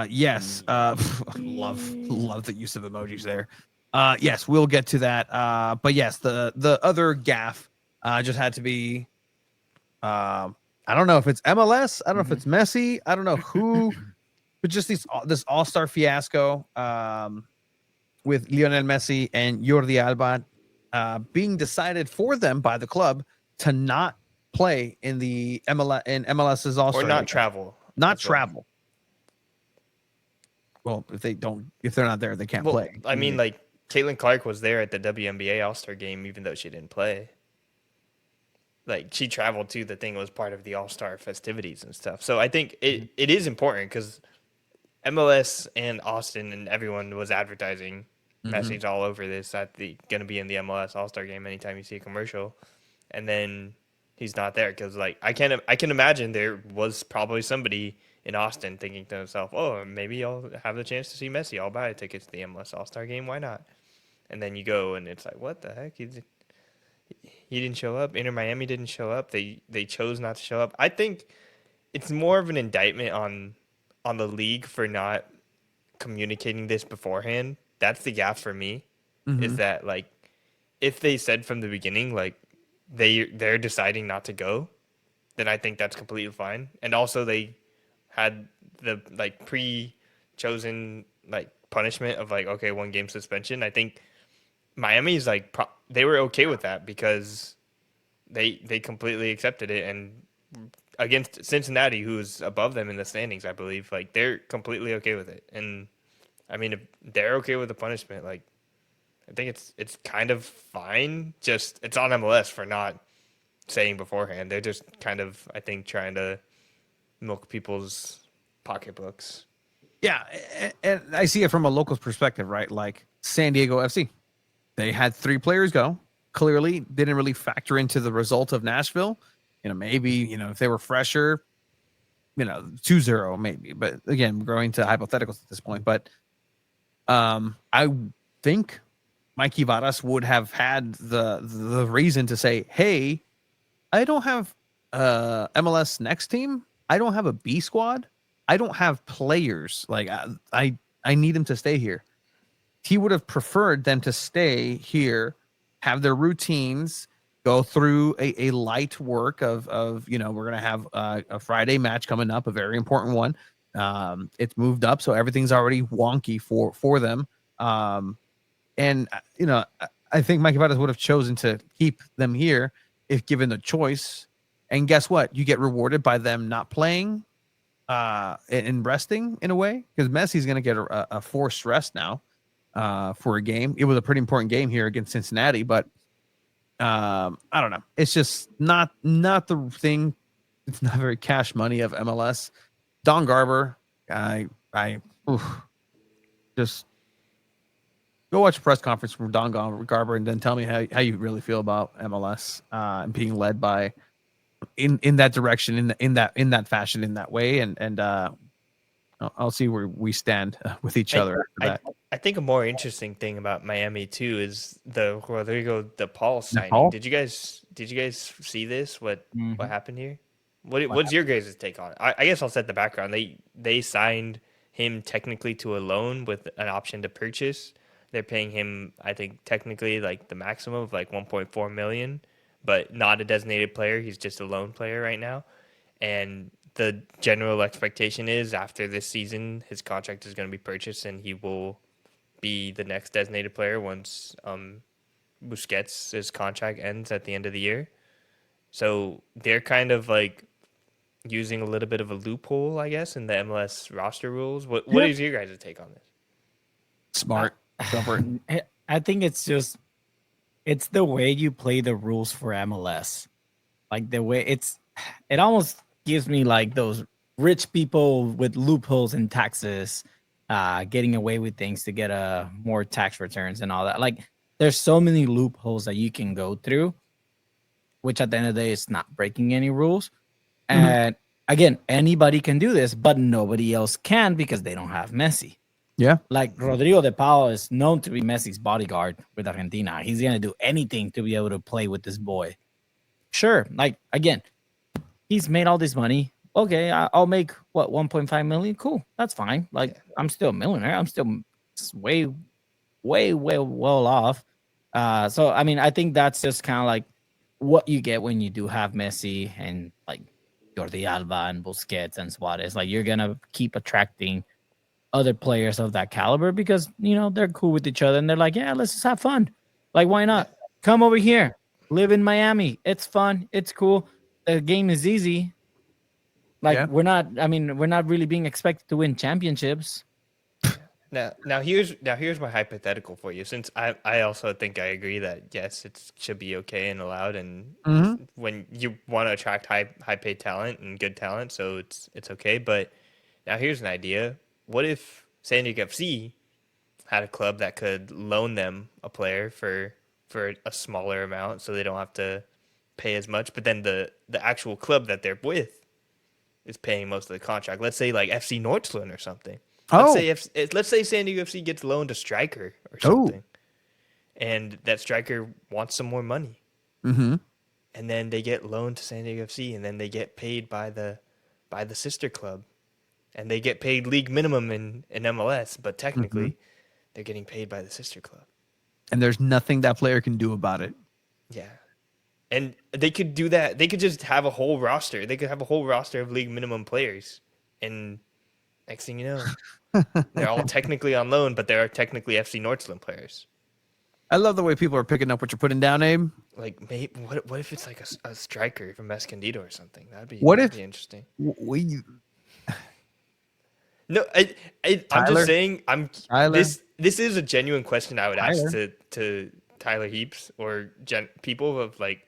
Yes. Love the use of emojis there. Yes, we'll get to that. But yes, the other gaff just had to be. I don't know if it's MLS. I don't know if it's Messi. I don't know who, but just this All-Star fiasco with Lionel Messi and Jordi Alba being decided for them by the club to not play in the MLS's All-Star or not League. travel. Not travel. Well, if they're not there, they can't play. I mean, like Caitlin Clark was there at the WNBA All-Star game, even though she didn't play. Like she traveled to the thing, was part of the All-Star festivities and stuff. So I think it is important because MLS and Austin and everyone was advertising message all over this that going to be in the MLS All-Star game anytime you see a commercial, and then he's not there because like I can imagine there was probably somebody in Austin thinking to himself, oh, maybe I'll have the chance to see Messi. I'll buy a ticket to the MLS All-Star game. Why not? And then you go and it's like, what the heck? He didn't show up. Inter Miami didn't show up. They chose not to show up. I think it's more of an indictment on the league for not communicating this beforehand. That's the gaffe for me. Is that like if they said from the beginning like they're deciding not to go, then I think that's completely fine. And also they had the like pre-chosen like punishment of like, okay, 1 game suspension. I think Miami's like they were okay with that because they completely accepted it, and against Cincinnati, who's above them in the standings, I believe, like they're completely okay with it. And I mean, if they're okay with the punishment, like I think it's kind of fine. Just it's on MLS for not saying beforehand. They're just kind of, I think, trying to milk people's pocketbooks. Yeah, and I see it from a local's perspective, right? Like San Diego FC, they had 3 players go. Clearly, didn't really factor into the result of Nashville. Maybe if they were fresher, 2-0 maybe. But again, we're going to hypotheticals at this point. But I think Mikey Varas would have had the reason to say, hey, I don't have MLS next team. I don't have a B squad. I don't have players. Like I need them to stay here. He would have preferred them to stay here, have their routines, go through a light work of we're going to have a Friday match coming up, a very important one. It's moved up, so everything's already wonky for them. And I think Mikey Vadas would have chosen to keep them here if given the choice. And guess what? You get rewarded by them not playing and resting in a way, because Messi's going to get a forced rest now for a game. It was a pretty important game here against Cincinnati, but I don't know. It's just not the thing. It's not very cash money of MLS. Don Garber, just go watch a press conference from Don Garber and then tell me how you really feel about MLS and being led by in that direction, in that fashion, in that way, and I'll see where we stand with each other. I think a more interesting thing about Miami too is the Rodrigo De Paul signing. Did you guys see this? What happened here? What's your guys' take on it? I guess I'll set the background. They signed him technically to a loan with an option to purchase. They're paying him, I think, technically like the maximum of like 1.4 million, but not a designated player. He's just a loan player right now. And the general expectation is after this season, his contract is going to be purchased and he will be the next designated player once Busquets' contract ends at the end of the year. So they're kind of like using a little bit of a loophole, I guess, in the MLS roster rules. What is your guys' take on this? Smart. I think it's the way you play the rules for MLS. Like the way it almost gives me like those rich people with loopholes in taxes getting away with things to get more tax returns and all that. Like there's so many loopholes that you can go through, which at the end of the day is not breaking any rules. And again, anybody can do this, but nobody else can because they don't have Messi. Yeah. Like Rodrigo De Paul is known to be Messi's bodyguard with Argentina. He's going to do anything to be able to play with this boy. Sure. Like, again, he's made all this money. okay, I'll make what 1.5 million. Cool, that's fine. Like I'm still a millionaire. I'm still way, way, way well off. So I mean, I think that's just kind of like what you get when you do have Messi and like Jordi Alba and Busquets and Suarez. Like you're gonna keep attracting other players of that caliber because they're cool with each other and they're like, yeah, let's just have fun. Like, why not? Come over here, live in Miami. It's fun. It's cool. The game is easy. Like we're not really being expected to win championships. Now here's my hypothetical for you. Since I also think I agree that yes, it should be okay and allowed, and when you want to attract high paid talent and good talent, so it's okay. But now here's an idea: what if SanDiego FC had a club that could loan them a player for a smaller amount, so they don't have to pay as much, but then the actual club that they're with is paying most of the contract. Let's say like FC Nordstrand or something. Let's say SanDiego FC gets loaned a striker or something, and that striker wants some more money, and then they get loaned to SanDiego FC, and then they get paid by the sister club, and they get paid league minimum in MLS, but technically they're getting paid by the sister club, and there's nothing that player can do about it. Yeah. And they could do that. They could just have a whole roster. They could have a whole roster of league minimum players. And next thing you know, they're all technically on loan, but they're technically FC Nordstrand players. I love the way people are picking up what you're putting down, Abe. Like, what if it's like a striker from Escondido or something? That'd be interesting. No, I'm just saying. This is a genuine question I would ask to Tyler Heaps or people of like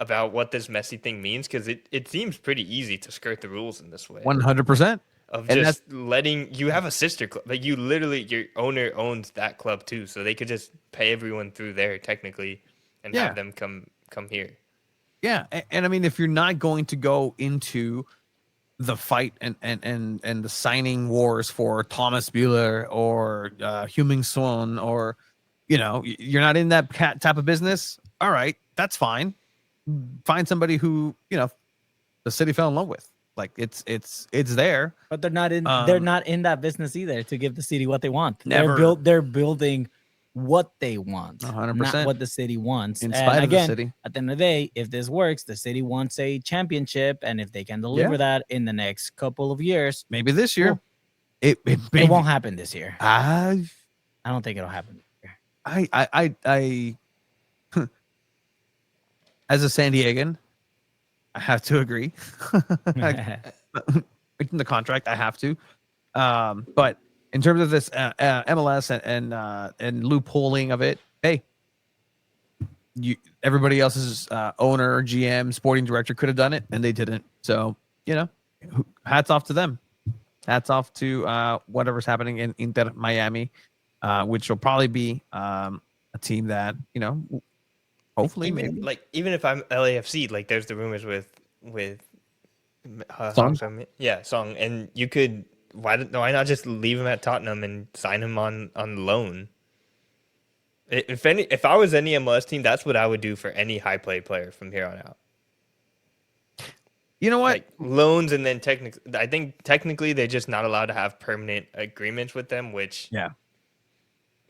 about what this Messi thing means, because it seems pretty easy to skirt the rules in this way. 100%. Of just letting you have a sister club, like you literally your owner owns that club too, so they could just pay everyone through there technically, and have them come here. Yeah, and I mean, if you're not going to go into the fight and the signing wars for Thomas Müller or Heung-min Son, or you're not in that type of business, all right, that's fine. Find somebody who the city fell in love with. Like it's there, but they're not in that business either to give the city what they want. Never. They're building what they want, 100%, not what the city wants. In spite of the city. At the end of the day, if this works, the city wants a championship, and if they can deliver that in the next couple of years, maybe this year, it won't happen this year. I don't think it'll happen this year. I as a San Diegan, I have to agree. In the contract, I have to. But in terms of this MLS and loopholing of it, hey, everybody else's owner, GM, sporting director could have done it, and they didn't. So hats off to them. Hats off to whatever's happening in Inter Miami, which will probably be a team that hopefully even if I'm LAFC, like there's the rumors with Song? Song, and you could why not just leave him at Tottenham and sign him on loan? If I was any MLS team, that's what I would do for any high play player from here on out. You know what? Like loans, and then technically they're just not allowed to have permanent agreements with them, which